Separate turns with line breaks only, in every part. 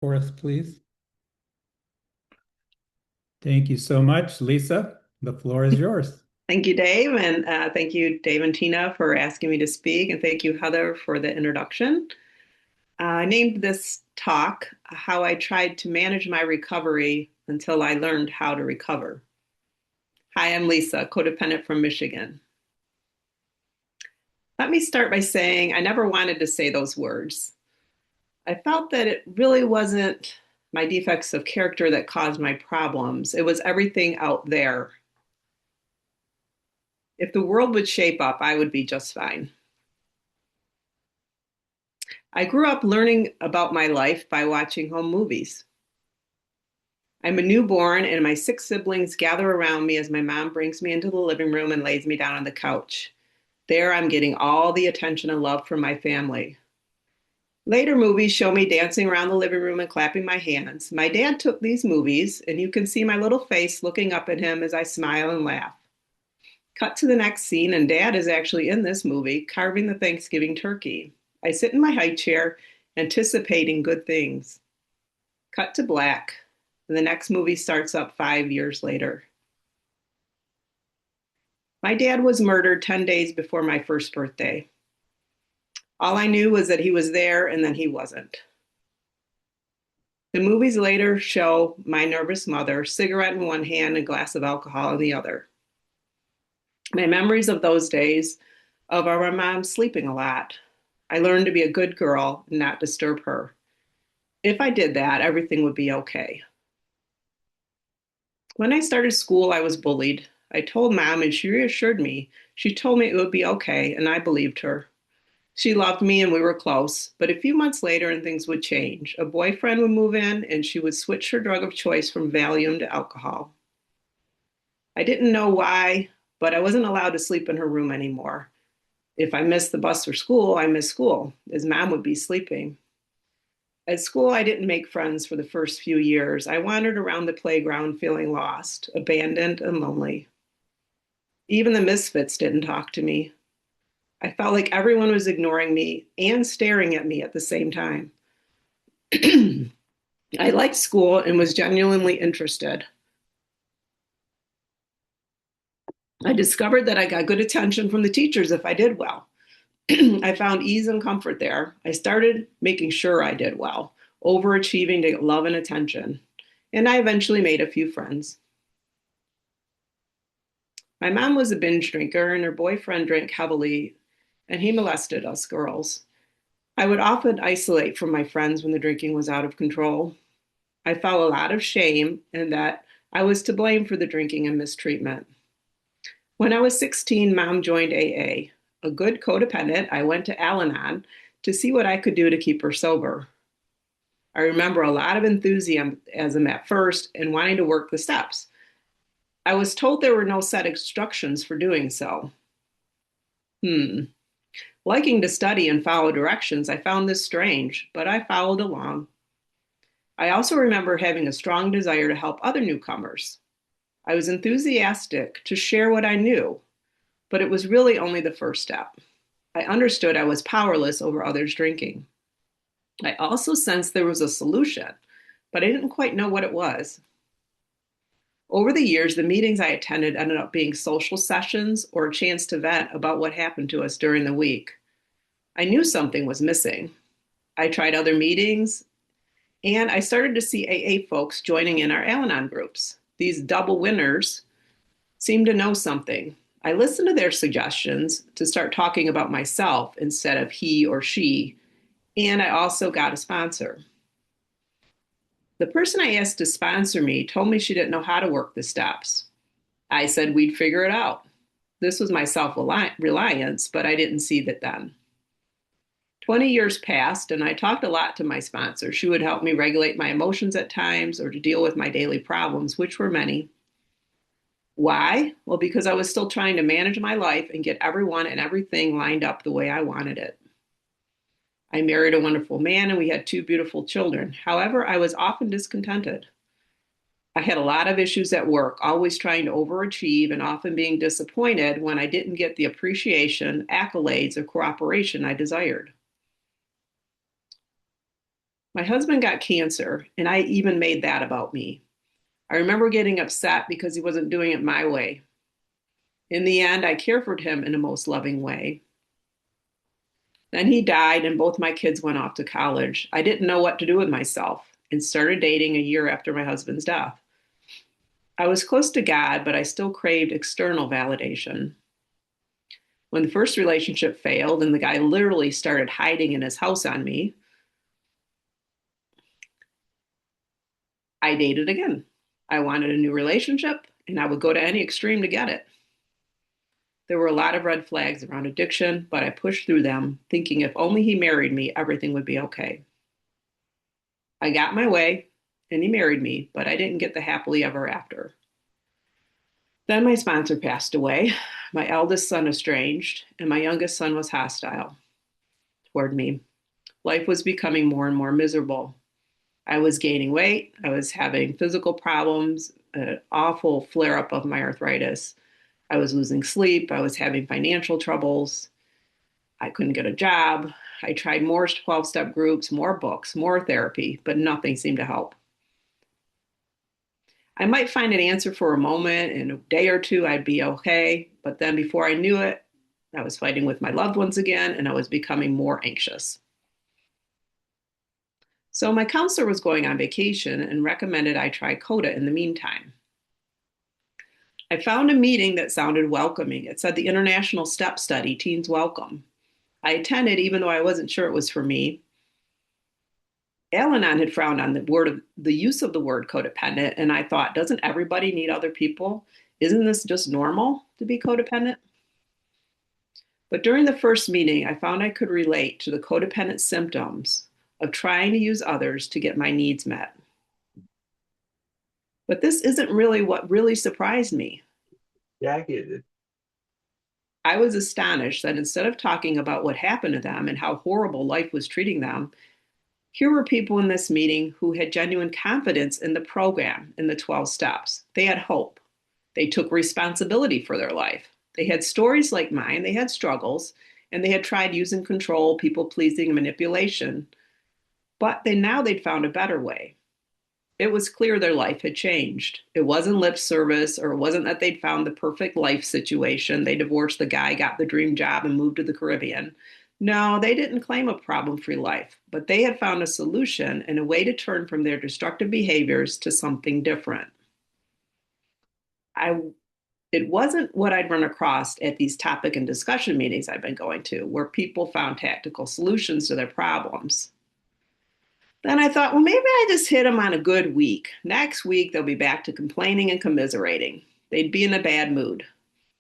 for us, please. Thank you so much, Lisa. The floor is yours.
Thank you, Dave, and thank you, Dave and Tina, for asking me to speak, and thank you, Heather, for the introduction. I named this talk How I Tried to Manage My Recovery Until I Learned How to Recover. Hi, I'm Lisa, codependent from Michigan. Let me start by saying I never wanted to say those words. I felt that it really wasn't my defects of character that caused my problems, it was everything out there. If the world would shape up, I would be just fine. I grew up learning about my life by watching home movies. I'm a newborn, and my six siblings gather around me as my mom brings me into the living room and lays me down on the couch. There, I'm getting all the attention and love from my family. Later movies show me dancing around the living room and clapping my hands. My dad took these movies, and you can see my little face looking up at him as I smile and laugh. Cut to the next scene, and Dad is actually in this movie, carving the Thanksgiving turkey. I sit in my high chair, anticipating good things. Cut to black, and the next movie starts up 5 years later. My dad was murdered 10 days before my first birthday. All I knew was that he was there and then he wasn't. The movies later show my nervous mother, cigarette in one hand and a glass of alcohol in the other. My memories of those days of our mom sleeping a lot. I learned to be a good girl and not disturb her. If I did that, everything would be okay. When I started school, I was bullied. I told mom and she reassured me. She told me it would be okay, and I believed her. She loved me and we were close, but a few months later and things would change. A boyfriend would move in and she would switch her drug of choice from Valium to alcohol. I didn't know why, but I wasn't allowed to sleep in her room anymore. If I missed the bus for school, I missed school, as mom would be sleeping. At school, I didn't make friends for the first few years. I wandered around the playground feeling lost, abandoned, and lonely. Even the misfits didn't talk to me. I felt like everyone was ignoring me and staring at me at the same time. I liked school and was genuinely interested. I discovered that I got good attention from the teachers if I did well. I found ease and comfort there. I started making sure I did well, overachieving to get love and attention. And I eventually made a few friends. My mom was a binge drinker, and her boyfriend drank heavily, and he molested us girls. I would often isolate from my friends when the drinking was out of control. I felt a lot of shame and that I was to blame for the drinking and mistreatment. When I was 16, mom joined AA. A good codependent, I went to Al Anon to see what I could do to keep her sober. I remember a lot of enthusiasm at first and wanting to work the steps. I was told there were no set instructions for doing so. Hmm. Liking to study and follow directions, I found this strange, but I followed along. I also remember having a strong desire to help other newcomers. I was enthusiastic to share what I knew, but it was really only the first step. I understood I was powerless over others drinking. I also sensed there was a solution, but I didn't quite know what it was. Over the years, the meetings I attended ended up being social sessions or a chance to vent about what happened to us during the week. I knew something was missing. I tried other meetings, and I started to see AA folks joining in our Al Anon groups. These double winners seemed to know something. I listened to their suggestions to start talking about myself instead of he or she, and I also got a sponsor. The person I asked to sponsor me told me she didn't know how to work the steps. I said we'd figure it out. This was my self reliance, but I didn't see that then. 20 years passed, and I talked a lot to my sponsor. She would help me regulate my emotions at times or to deal with my daily problems, which were many. Why? Well, because I was still trying to manage my life and get everyone and everything lined up the way I wanted it. I married a wonderful man and we had two beautiful children. However, I was often discontented. I had a lot of issues at work, always trying to overachieve and often being disappointed when I didn't get the appreciation, accolades, or cooperation I desired. My husband got cancer, and I even made that about me. I remember getting upset because he wasn't doing it my way. In the end, I cared for him in a most loving way. Then he died, and both my kids went off to college. I didn't know what to do with myself and started dating a year after my husband's death. I was close to God, but I still craved external validation. When the first relationship failed and the guy literally started hiding in his house on me, I dated again. I wanted a new relationship, and I would go to any extreme to get it. There were a lot of red flags around addiction, but I pushed through them, thinking if only he married me, everything would be okay. I got my way, and he married me, but I didn't get the happily ever after. Then my sponsor passed away, my eldest son estranged, and my youngest son was hostile toward me. Life was becoming more and more miserable. I was gaining weight, I was having physical problems, an awful flare up of my arthritis. I was losing sleep, I was having financial troubles, I couldn't get a job. I tried more 12-step groups, more books, more therapy, but nothing seemed to help. I might find an answer for a moment. In a day or two, I'd be okay. But then before I knew it, I was fighting with my loved ones again, and I was becoming more anxious. So my counselor was going on vacation and recommended I try CODA in the meantime. I found a meeting that sounded welcoming. It said the International Step Study, Teens Welcome. I attended even though I wasn't sure it was for me. Al-Anon had frowned on the use of the word codependent, and I thought, doesn't everybody need other people? Isn't this just normal to be codependent? But during the first meeting, I found I could relate to the codependent symptoms of trying to use others to get my needs met. But this isn't really what really surprised me.
Yeah, I get it.
I was astonished that instead of talking about what happened to them and how horrible life was treating them, here were people in this meeting who had genuine confidence in the program, in the 12 steps. They had hope. They took responsibility for their life. They had stories like mine, they had struggles, and they had tried using control, people pleasing, and manipulation. But they'd found a better way. It was clear their life had changed. It wasn't lip service, or it wasn't that they'd found the perfect life situation. They divorced the guy, got the dream job, and moved to the Caribbean. No, they didn't claim a problem-free life, but they had found a solution and a way to turn from their destructive behaviors to something different. It wasn't what I'd run across at these topic and discussion meetings I've been going to, where people found tactical solutions to their problems. Then I thought, well, maybe I just hit them on a good week. Next week, they'll be back to complaining and commiserating. They'd be in a bad mood.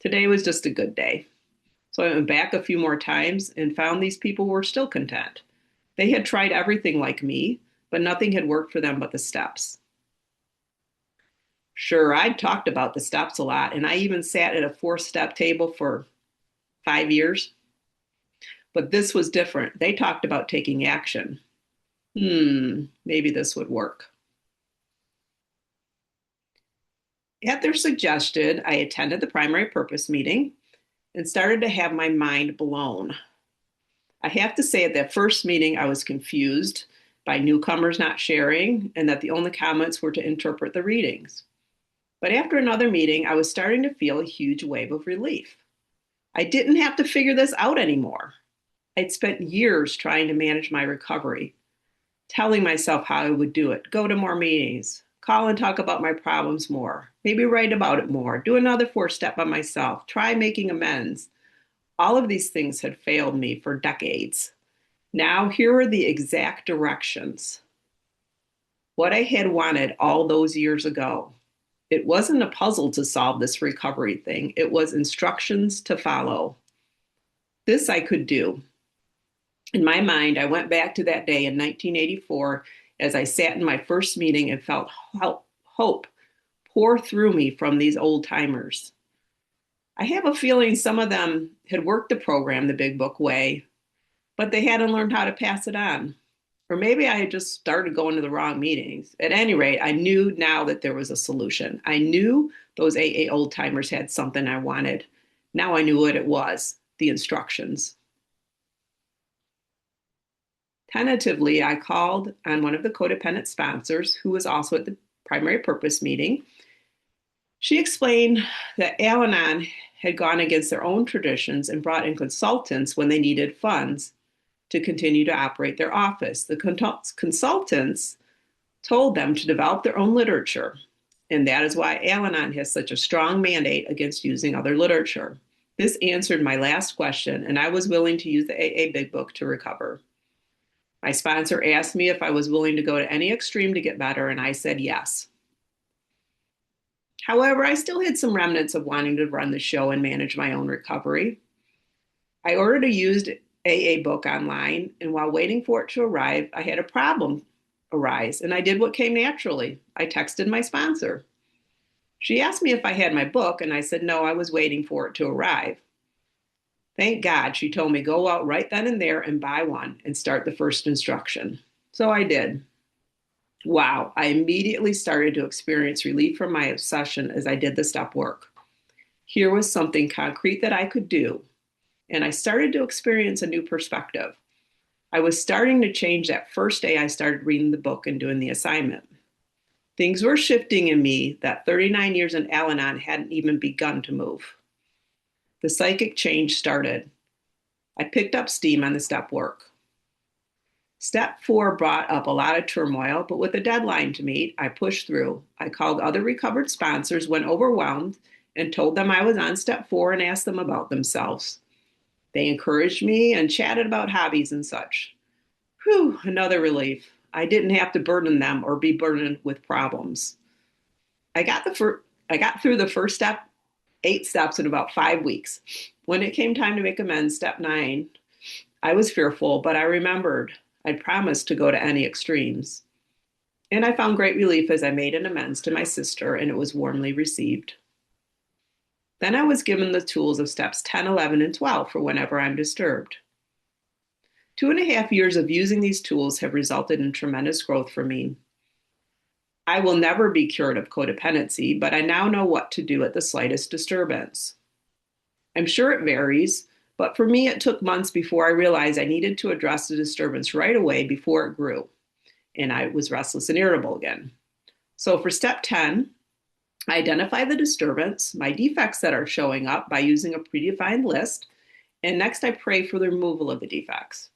Today was just a good day. So I went back a few more times and found these people were still content. They had tried everything like me, but nothing had worked for them but the steps. Sure, I'd talked about the steps a lot, and I even sat at a 4-step table for 5 years. But this was different. They talked about taking action. Maybe this would work. At their suggestion, I attended the primary purpose meeting and started to have my mind blown. I have to say, at that first meeting, I was confused by newcomers not sharing and that the only comments were to interpret the readings. But after another meeting, I was starting to feel a huge wave of relief. I didn't have to figure this out anymore. I'd spent years trying to manage my recovery, telling myself how I would do it, go to more meetings, call and talk about my problems more, maybe write about it more, do another 4-step by myself, try making amends. All of these things had failed me for decades. Now, here are the exact directions. What I had wanted all those years ago. It wasn't a puzzle to solve this recovery thing. It was instructions to follow. This I could do. In my mind, I went back to that day in 1984 as I sat in my first meeting and felt hope pour through me from these old timers. I have a feeling some of them had worked the program the Big Book way, but they hadn't learned how to pass it on. Or maybe I had just started going to the wrong meetings. At any rate, I knew now that there was a solution. I knew those AA old timers had something I wanted. Now I knew what it was, the instructions. Tentatively, I called on one of the codependent sponsors who was also at the primary purpose meeting. She explained that Al Anon had gone against their own traditions and brought in consultants when they needed funds to continue to operate their office. The consultants told them to develop their own literature, and that is why Al Anon has such a strong mandate against using other literature. This answered my last question, and I was willing to use the AA Big Book to recover. My sponsor asked me if I was willing to go to any extreme to get better, and I said yes. However, I still had some remnants of wanting to run the show and manage my own recovery. I ordered a used AA book online, and while waiting for it to arrive, I had a problem arise, and I did what came naturally. I texted my sponsor. She asked me if I had my book, and I said no, I was waiting for it to arrive. Thank God, she told me go out right then and there and buy one and start the first instruction. So I did. Wow, I immediately started to experience relief from my obsession as I did the step work. Here was something concrete that I could do, and I started to experience a new perspective. I was starting to change that first day I started reading the book and doing the assignment. Things were shifting in me that 39 years in Al-Anon hadn't even begun to move. The psychic change started. I picked up steam on the step work. Step 4 brought up a lot of turmoil, but with a deadline to meet, I pushed through. I called other recovered sponsors when overwhelmed and told them I was on step 4 and asked them about themselves. They encouraged me and chatted about hobbies and such. Whew, another relief. I didn't have to burden them or be burdened with problems. I got through the first step, 8 steps in about 5 weeks. When it came time to make amends, step 9, I was fearful, but I remembered I'd promised to go to any extremes. And I found great relief as I made an amends to my sister, and it was warmly received. Then I was given the tools of steps 10, 11, and 12 for whenever I'm disturbed. 2.5 years of using these tools have resulted in tremendous growth for me. I will never be cured of codependency, but I now know what to do at the slightest disturbance. I'm sure it varies, but for me, it took months before I realized I needed to address the disturbance right away before it grew, and I was restless and irritable again. So for step 10, I identify the disturbance, my defects that are showing up by using a predefined list, and next I pray for the removal of the defects.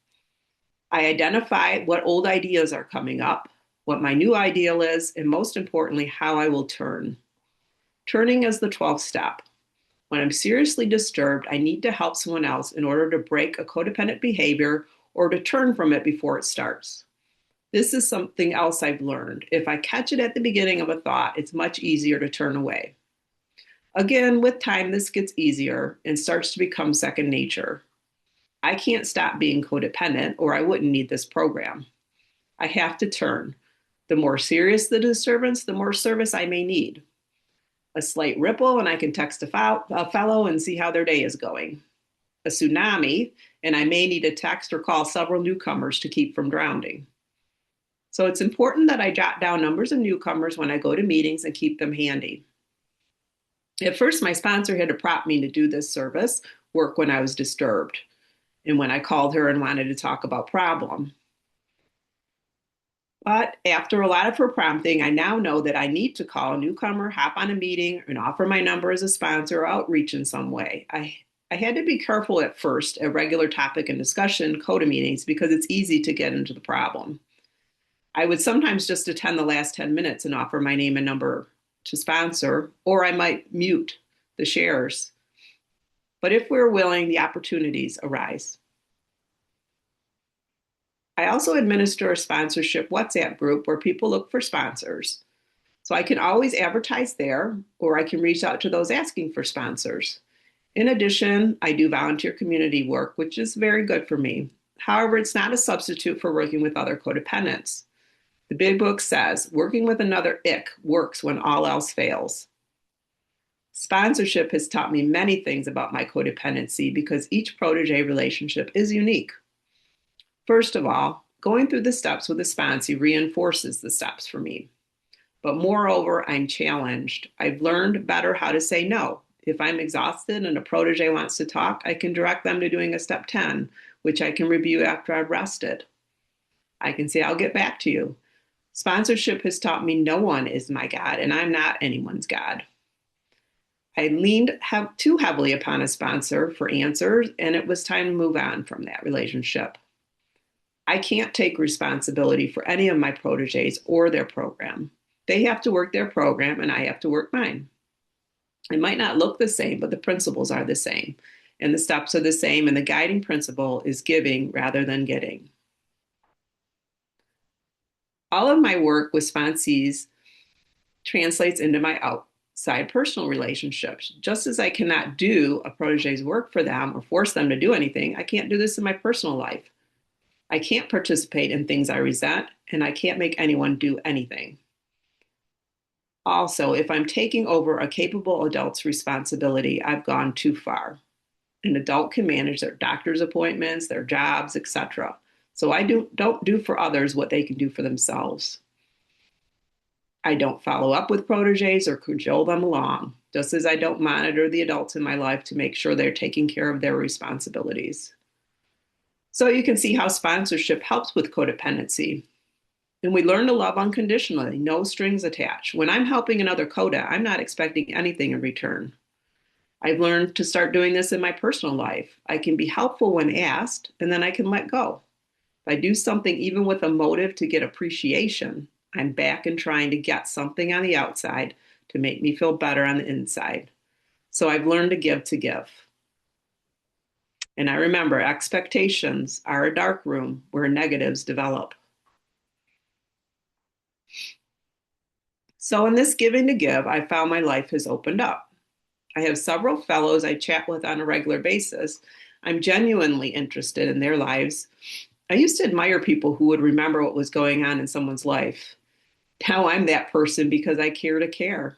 I identify what old ideas are coming up, what my new ideal is, and most importantly, how I will turn. Turning is the 12th step. When I'm seriously disturbed, I need to help someone else in order to break a codependent behavior or to turn from it before it starts. This is something else I've learned. If I catch it at the beginning of a thought, it's much easier to turn away. Again, with time, this gets easier and starts to become second nature. I can't stop being codependent or I wouldn't need this program. I have to turn. The more serious the disturbance, the more service I may need. A slight ripple and I can text a fellow and see how their day is going. A tsunami and I may need to text or call several newcomers to keep from drowning. So it's important that I jot down numbers of newcomers when I go to meetings and keep them handy. At first, my sponsor had to prompt me to do this service work when I was disturbed and when I called her and wanted to talk about problem. But after a lot of her prompting, I now know that I need to call a newcomer, hop on a meeting, and offer my number as a sponsor or outreach in some way. I had to be careful at first at regular topic and discussion CODA meetings because it's easy to get into the problem. I would sometimes just attend the last 10 minutes and offer my name and number to sponsor, or I might mute the shares. But if we're willing, the opportunities arise. I also administer a sponsorship WhatsApp group where people look for sponsors. So I can always advertise there, or I can reach out to those asking for sponsors. In addition, I do volunteer community work, which is very good for me. However, it's not a substitute for working with other codependents. The Big Book says, working with another ick works when all else fails. Sponsorship has taught me many things about my codependency because each protege relationship is unique. First of all, going through the steps with a sponsee reinforces the steps for me. But moreover, I'm challenged. I've learned better how to say no. If I'm exhausted and a protege wants to talk, I can direct them to doing a step 10, which I can review after I've rested. I can say, I'll get back to you. Sponsorship has taught me no one is my God, and I'm not anyone's God. I leaned too heavily upon a sponsor for answers, and it was time to move on from that relationship. I can't take responsibility for any of my proteges or their program. They have to work their program, and I have to work mine. It might not look the same, but the principles are the same, and the steps are the same, and the guiding principle is giving rather than getting. All of my work with sponsees translates into my outside personal relationships. Just as I cannot do a protege's work for them or force them to do anything, I can't do this in my personal life. I can't participate in things I resent, and I can't make anyone do anything. Also, if I'm taking over a capable adult's responsibility, I've gone too far. An adult can manage their doctor's appointments, their jobs, etc. So I don't do for others what they can do for themselves. I don't follow up with proteges or cajole them along, just as I don't monitor the adults in my life to make sure they're taking care of their responsibilities. So you can see how sponsorship helps with codependency. And we learn to love unconditionally, no strings attached. When I'm helping another coda, I'm not expecting anything in return. I've learned to start doing this in my personal life. I can be helpful when asked, and then I can let go. If I do something even with a motive to get appreciation, I'm back and trying to get something on the outside to make me feel better on the inside. So I've learned to give to give. And I remember expectations are a dark room where negatives develop. So in this giving to give, I found my life has opened up. I have several fellows I chat with on a regular basis. I'm genuinely interested in their lives. I used to admire people who would remember what was going on in someone's life. Now I'm that person because I care to care.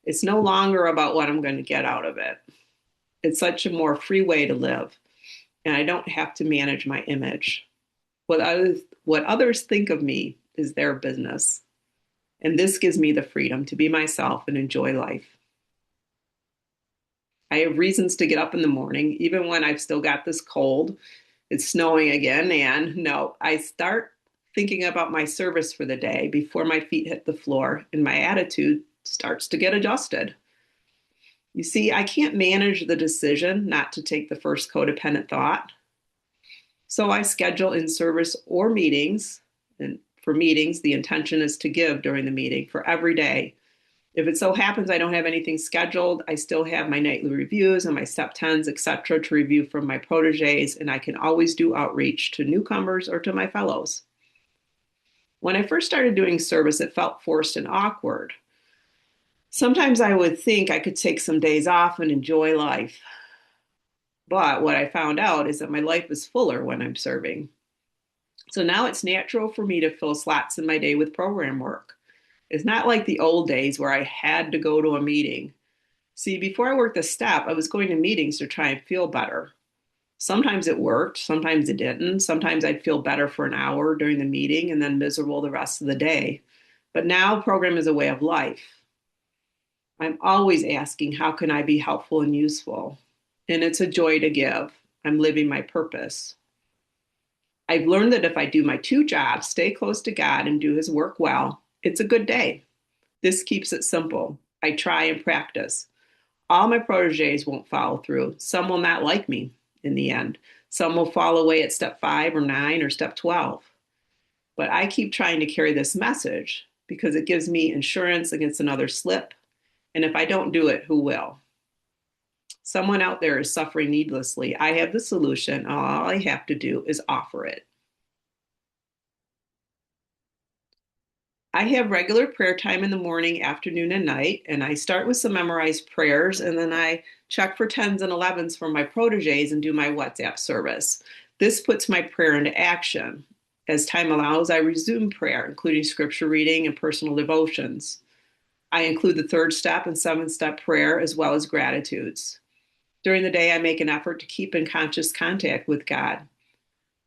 It's no longer about what I'm going to get out of it. It's such a more free way to live, and I don't have to manage my image. What others think of me is their business, and this gives me the freedom to be myself and enjoy life. I have reasons to get up in the morning, even when I've still got this cold. It's snowing again, and no, I start thinking about my service for the day before my feet hit the floor, and my attitude starts to get adjusted. You see, I can't manage the decision not to take the first codependent thought. So I schedule in service or meetings. And for meetings, the intention is to give during the meeting for every day. If it so happens I don't have anything scheduled, I still have my nightly reviews and my step 10s, etc., to review from my proteges, and I can always do outreach to newcomers or to my fellows. When I first started doing service, it felt forced and awkward. Sometimes I would think I could take some days off and enjoy life. But what I found out is that my life is fuller when I'm serving. So now it's natural for me to fill slots in my day with program work. It's not like the old days where I had to go to a meeting. See, before I worked the step, I was going to meetings to try and feel better. Sometimes it worked, sometimes it didn't. Sometimes I'd feel better for an hour during the meeting and then miserable the rest of the day. But now program is a way of life. I'm always asking, how can I be helpful and useful? And it's a joy to give. I'm living my purpose. I've learned that if I do my two jobs, stay close to God and do his work well, it's a good day. This keeps it simple. I try and practice. All my proteges won't follow through. Some will not like me in the end. Some will fall away at step 5 or 9 or step 12. But I keep trying to carry this message because it gives me insurance against another slip. And if I don't do it, who will? Someone out there is suffering needlessly. I have the solution. All I have to do is offer it. I have regular prayer time in the morning, afternoon, and night, and I start with some memorized prayers, and then I check for 10s and 11s for my proteges and do my WhatsApp service. This puts my prayer into action. As time allows, I resume prayer, including scripture reading and personal devotions. I include the 3rd step and 7th step prayer, as well as gratitudes. During the day, I make an effort to keep in conscious contact with God.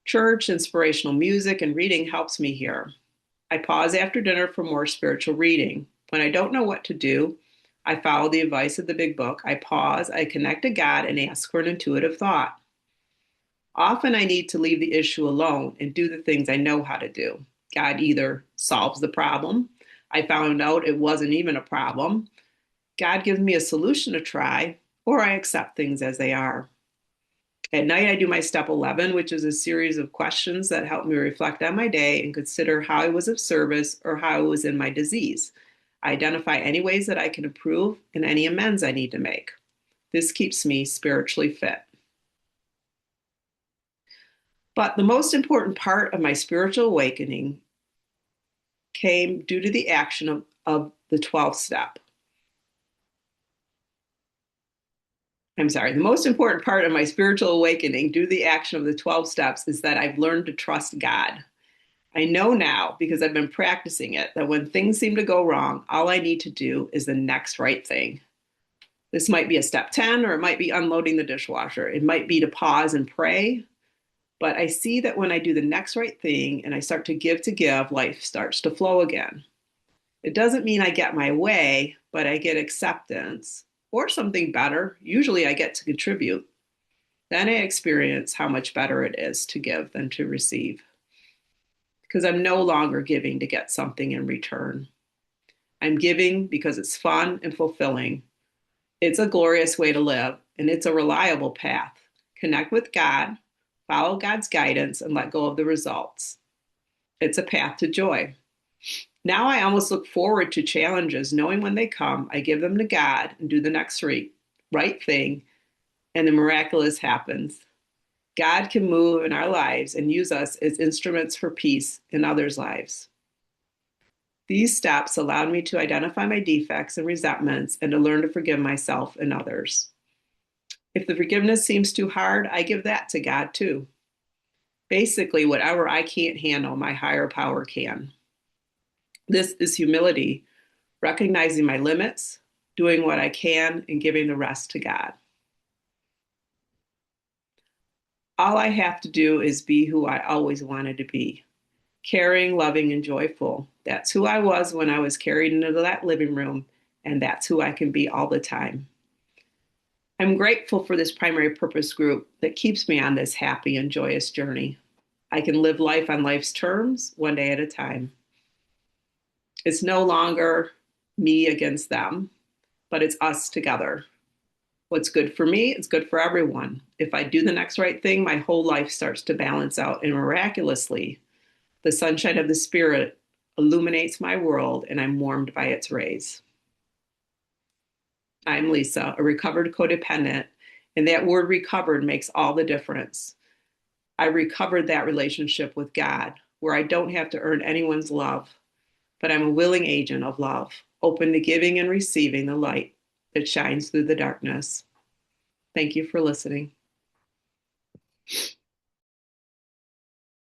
Church, inspirational music, and reading helps me here. I pause after dinner for more spiritual reading. When I don't know what to do, I follow the advice of the big book. I pause, I connect to God, and ask for an intuitive thought. Often I need to leave the issue alone and do the things I know how to do. God either solves the problem, I found out it wasn't even a problem, God gives me a solution to try, or I accept things as they are. At night, I do my step 11, which is a series of questions that help me reflect on my day and consider how I was of service or how I was in my disease. I identify any ways that I can improve and any amends I need to make. This keeps me spiritually fit. But the most important part of my spiritual awakening came due to the action of the 12th step. The most important part of my spiritual awakening due to the action of the 12 steps is that I've learned to trust God. I know now, because I've been practicing it, that when things seem to go wrong, all I need to do is the next right thing. This might be a step 10, or it might be unloading the dishwasher. It might be to pause and pray. But I see that when I do the next right thing and I start to give, life starts to flow again. It doesn't mean I get my way, but I get acceptance or something better. Usually I get to contribute. Then I experience how much better it is to give than to receive, because I'm no longer giving to get something in return. I'm giving because it's fun and fulfilling. It's a glorious way to live, and it's a reliable path. Connect with God, follow God's guidance, and let go of the results. It's a path to joy. Now I almost look forward to challenges, knowing when they come, I give them to God and do the next right thing, and the miraculous happens. God can move in our lives and use us as instruments for peace in others' lives. These steps allowed me to identify my defects and resentments and to learn to forgive myself and others. If the forgiveness seems too hard, I give that to God too. Basically, whatever I can't handle, my higher power can. This is humility, recognizing my limits, doing what I can, and giving the rest to God. All I have to do is be who I always wanted to be, caring, loving, and joyful. That's who I was when I was carried into that living room, and that's who I can be all the time. I'm grateful for this primary purpose group that keeps me on this happy and joyous journey. I can live life on life's terms, one day at a time. It's no longer me against them, but it's us together. What's good for me, it's good for everyone. If I do the next right thing, my whole life starts to balance out, and miraculously, the sunshine of the Spirit illuminates my world, and I'm warmed by its rays. I'm Lisa, a recovered codependent, and that word recovered makes all the difference. I recovered that relationship with God, where I don't have to earn anyone's love, but I'm a willing agent of love, open to giving and receiving the light that shines through the darkness. Thank you for listening.